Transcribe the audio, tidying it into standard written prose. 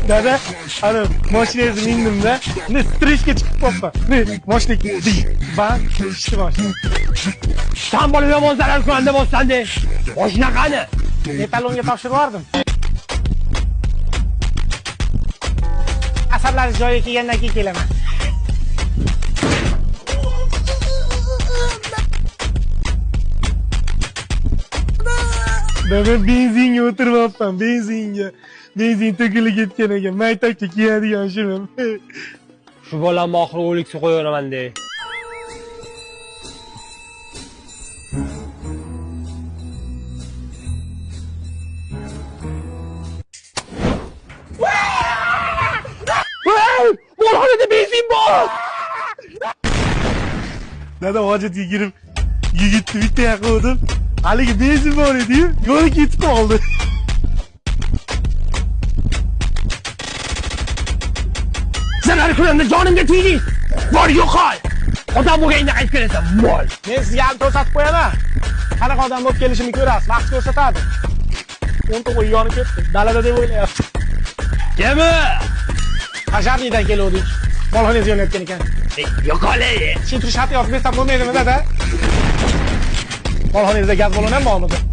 Dada, ana mashinangizni mindim-da. Ne streshga chiqib qolibman. Ne mashinaki band ishdi mashina. Sen bola yomon zarar ko'randa bo'lsanda. Mashina qani? Metalonga topshirib yubordim. Asarlaringiz joyiga kelgandan keyin kelaman. Ben benzinga o'tiribman, benzinga. Benzin to'kilib ketgan ekan. Maytaqcha kiyadigan shuni. Shu bolamni oxiri o'liksa qo'yaveraman de. Molxonada benzin bor. Dada hojatga kirib, yigitni bitta yoqdim. Haligi benzin bor edi-yu, yo'lga ketib qoldi. Zarar ko'randa jonimga tegding. Bor yo'qol. Odam bo'lganda qaytib kelasan, mol. Men sizga ham ko'rsatib qo'yaman. Qanaqa odam bo'lib kelishimni ko'rasiz, vaqt ko'rsatadi. 10 qo'y yonib ketdi. Dalada deb o'ylayapti. Kemi? Qasharlikdan keluvdik. Molxonangizga yonayotgan ekan. Yo'qol. Sintrish xati yozib bersam bo'lmaydimi, dada? Molxonangizda gaz balloni ham bormidi?